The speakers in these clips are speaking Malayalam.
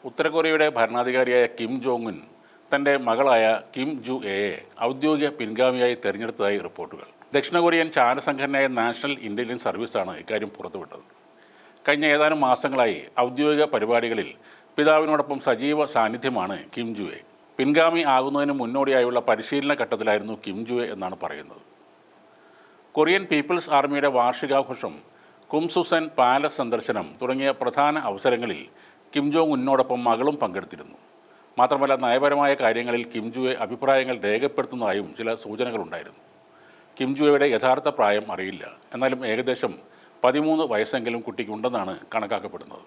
ഉത്തര കൊറിയയുടെ ഭരണാധികാരിയായ കിം ജോങ് ഉൻ തൻ്റെ മകളായ കിം ജു എയെ ഔദ്യോഗിക പിൻഗാമിയായി തെരഞ്ഞെടുത്തതായി റിപ്പോർട്ടുകൾ. ദക്ഷിണ കൊറിയൻ ചാരസംഘടനയായ നാഷണൽ ഇൻ്റലിജൻസ് സർവീസാണ് ഇക്കാര്യം പുറത്തുവിട്ടത്. കഴിഞ്ഞ ഏതാനും മാസങ്ങളായി ഔദ്യോഗിക പരിപാടികളിൽ പിതാവിനോടൊപ്പം സജീവ സാന്നിധ്യമാണ് കിം ജുയെ. പിൻഗാമി ആകുന്നതിന് മുന്നോടിയായുള്ള പരിശീലന ഘട്ടത്തിലായിരുന്നു കിം ജുയെ എന്നാണ് പറയുന്നത്. കൊറിയൻ പീപ്പിൾസ് ആർമിയുടെ വാർഷികാഘോഷം, കുംസുസൻ പാലസ് സന്ദർശനം തുടങ്ങിയ പ്രധാന അവസരങ്ങളിൽ കിം ജോങ് ഉന്നോടൊപ്പം മകളും പങ്കെടുത്തിരുന്നു. മാത്രമല്ല, നയപരമായ കാര്യങ്ങളിൽ കിം ജുയെ അഭിപ്രായങ്ങൾ രേഖപ്പെടുത്തുന്നതായും ചില സൂചനകളുണ്ടായിരുന്നു. കിം ജുയയുടെ യഥാർത്ഥ പ്രായം അറിയില്ല. എന്നാലും ഏകദേശം 13 വയസ്സെങ്കിലും കുട്ടിക്കുണ്ടെന്നാണ് കണക്കാക്കപ്പെടുന്നത്.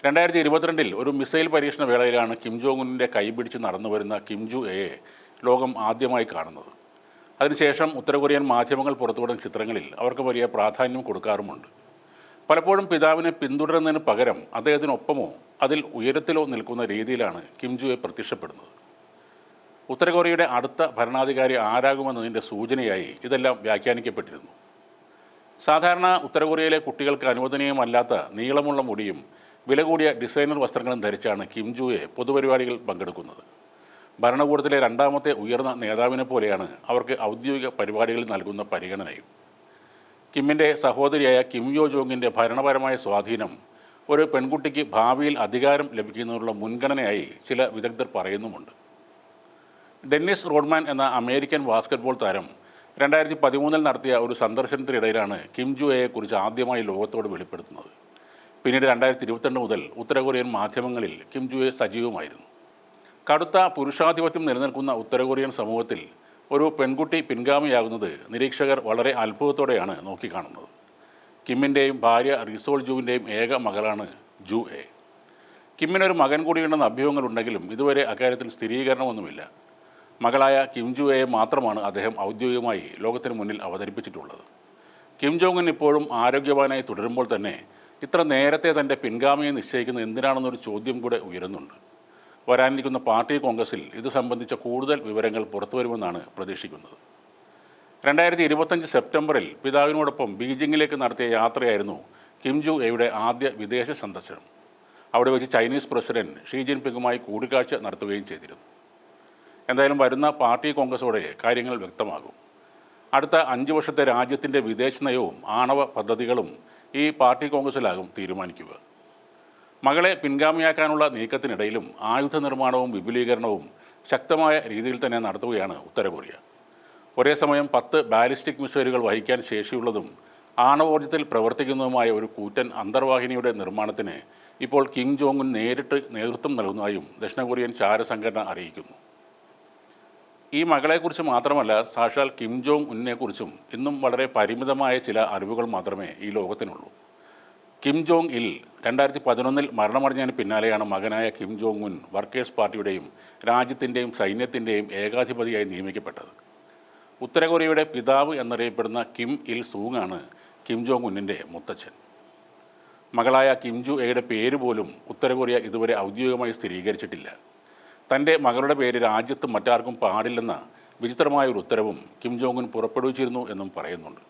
2022 ഒരു മിസൈൽ പരീക്ഷണ വേളയിലാണ് കിം ജോങ് ഉന്നിൻ്റെ കൈപിടിച്ച് നടന്നു വരുന്ന കിം ജു എയെ ലോകം ആദ്യമായി കാണുന്നത്. അതിനുശേഷം ഉത്തര കൊറിയൻ മാധ്യമങ്ങൾ പുറത്തുവിടുന്ന ചിത്രങ്ങളിൽ അവർക്ക് വലിയ പ്രാധാന്യം കൊടുക്കാറുമുണ്ട്. പലപ്പോഴും പിതാവിനെ പിന്തുടരുന്നതിന് പകരം അദ്ദേഹത്തിനൊപ്പമോ അതിൽ ഉയരത്തിലോ നിൽക്കുന്ന രീതിയിലാണ് കിം ജുയെ പ്രത്യക്ഷപ്പെടുന്നത്. ഉത്തര കൊറിയയുടെ അടുത്ത ഭരണാധികാരി ആരാകുമെന്നതിൻ്റെ സൂചനയായി ഇതെല്ലാം വ്യാഖ്യാനിക്കപ്പെട്ടിരുന്നു. സാധാരണ ഉത്തര കൊറിയയിലെ കുട്ടികൾക്ക് അനുവദനീയമല്ലാത്ത നീളമുള്ള മുടിയും വില കൂടിയ ഡിസൈനർ വസ്ത്രങ്ങളും ധരിച്ചാണ് കിം ജുയെ പൊതുപരിപാടികളിൽ പങ്കെടുക്കുന്നത്. ഭരണകൂടത്തിലെ രണ്ടാമത്തെ ഉയർന്ന നേതാവിനെ പോലെയാണ് അവർക്ക് ഔദ്യോഗിക പരിപാടികളിൽ നൽകുന്ന പരിഗണനയും. കിമ്മിൻ്റെ സഹോദരിയായ കിം യോ ജോങ്ങിൻ്റെ ഭരണപരമായ സ്വാധീനം ഒരു പെൺകുട്ടിക്ക് ഭാവിയിൽ അധികാരം ലഭിക്കുന്നതിനുള്ള മുൻഗണനയായി ചില വിദഗ്ധർ പറയുന്നുമുണ്ട്. ഡെന്നിസ് റോഡ്മാൻ എന്ന അമേരിക്കൻ ബാസ്കറ്റ്ബോൾ താരം 2013 നടത്തിയ ഒരു സന്ദർശനത്തിനിടയിലാണ് കിം ജുയെക്കുറിച്ച് ആദ്യമായി ലോകത്തോട് വെളിപ്പെടുത്തുന്നത്. പിന്നീട് 2022 മുതൽ ഉത്തര കൊറിയൻ മാധ്യമങ്ങളിൽ കിം ജുയെ സജീവമായിരുന്നു. കടുത്ത പുരുഷാധിപത്യം നിലനിൽക്കുന്ന ഉത്തര കൊറിയൻ സമൂഹത്തിൽ ഒരു പെൺകുട്ടി പിൻഗാമിയാകുന്നത് നിരീക്ഷകർ വളരെ അത്ഭുതത്തോടെയാണ് നോക്കിക്കാണുന്നത്. കിമ്മിൻ്റെയും ഭാര്യ റിസോൾ ജുവിൻ്റെയും ഏക മകളാണ് ജു എ. കിമ്മിനൊരു മകൻ കൂടിയുണ്ടെന്ന അഭ്യൂഹങ്ങളുണ്ടെങ്കിലും ഇതുവരെ അക്കാര്യത്തിൽ സ്ഥിരീകരണമൊന്നുമില്ല. മകളായ കിം ജു എയെ മാത്രമാണ് അദ്ദേഹം ഔദ്യോഗികമായി ലോകത്തിന് മുന്നിൽ അവതരിപ്പിച്ചിട്ടുള്ളത്. കിം ജോങ് ഉൻ ഇപ്പോഴും ആരോഗ്യവാനായി തുടരുമ്പോൾ തന്നെ ഇത്ര നേരത്തെ തൻ്റെ പിൻഗാമിയെ നിശ്ചയിക്കുന്നത് എന്തിനാണെന്നൊരു ചോദ്യം കൂടെ ഉയരുന്നുണ്ട്. വരാനിരിക്കുന്ന പാർട്ടി കോൺഗ്രസിൽ ഇത് സംബന്ധിച്ച കൂടുതൽ വിവരങ്ങൾ പുറത്തുവരുമെന്നാണ് പ്രതീക്ഷിക്കുന്നത്. 2025 സെപ്റ്റംബറിൽ പിതാവിനോടൊപ്പം ബീജിംഗിലേക്ക് നടത്തിയ യാത്രയായിരുന്നു കിം ജു എയുടെ ആദ്യ വിദേശ സന്ദർശനം. അവിടെ വെച്ച് ചൈനീസ് പ്രസിഡന്റ് ഷീ ജിൻപിങ്ങുമായി കൂടിക്കാഴ്ച നടത്തുകയും ചെയ്തിരുന്നു. എന്തായാലും വരുന്ന പാർട്ടി കോൺഗ്രസോടെ കാര്യങ്ങൾ വ്യക്തമാകും. അടുത്ത 5 വർഷത്തെ രാജ്യത്തിൻ്റെ വിദേശ നയവും ആണവ പദ്ധതികളും ഈ പാർട്ടി കോൺഗ്രസിലാകും തീരുമാനിക്കുക. മകളെ പിൻഗാമിയാക്കാനുള്ള നീക്കത്തിനിടയിലും ആയുധ നിർമ്മാണവും വിപുലീകരണവും ശക്തമായ രീതിയിൽ തന്നെ നടത്തുകയാണ് ഉത്തര കൊറിയ. ഒരേ സമയം 10 ബാലിസ്റ്റിക് മിസൈലുകൾ വഹിക്കാൻ ശേഷിയുള്ളതും ആണവോർജ്ജത്തിൽ പ്രവർത്തിക്കുന്നതുമായ ഒരു കൂറ്റൻ അന്തർവാഹിനിയുടെ നിർമ്മാണത്തിന് ഇപ്പോൾ കിം ജോങ് ഉൻ നേരിട്ട് നേതൃത്വം നൽകുന്നതായും ദക്ഷിണ കൊറിയൻ ചാരസംഘടന അറിയിക്കുന്നു. ഈ മകളെക്കുറിച്ച് മാത്രമല്ല, സാക്ഷാൽ കിം ജോങ് ഉന്നിനെക്കുറിച്ചും ഇന്നും വളരെ പരിമിതമായ ചില അറിവുകൾ മാത്രമേ ഈ ലോകത്തിനുള്ളൂ. കിം ജോങ് ഇൽ 2011 മരണമടഞ്ഞതിന് പിന്നാലെയാണ് മകനായ കിം ജോങ് ഉൻ വർക്കേഴ്സ് പാർട്ടിയുടെയും രാജ്യത്തിൻ്റെയും സൈന്യത്തിൻ്റെയും ഏകാധിപതിയായി നിയമിക്കപ്പെട്ടത്. ഉത്തര കൊറിയയുടെ പിതാവ് എന്നറിയപ്പെടുന്ന കിം ഇൽ സൂങ്ങാണ് കിം ജോങ് ഉന്നിൻ്റെ മുത്തച്ഛൻ. മകളായ കിം ജു എയുടെ പേര് പോലും ഉത്തര കൊറിയ ഇതുവരെ ഔദ്യോഗികമായി സ്ഥിരീകരിച്ചിട്ടില്ല. തൻ്റെ മകളുടെ പേര് രാജ്യത്ത് മറ്റാർക്കും പാടില്ലെന്ന വിചിത്രമായ ഒരു ഉത്തരവും കിം ജോങ് ഉൻ പുറപ്പെടുവിച്ചിരുന്നു എന്നും പറയുന്നുണ്ട്.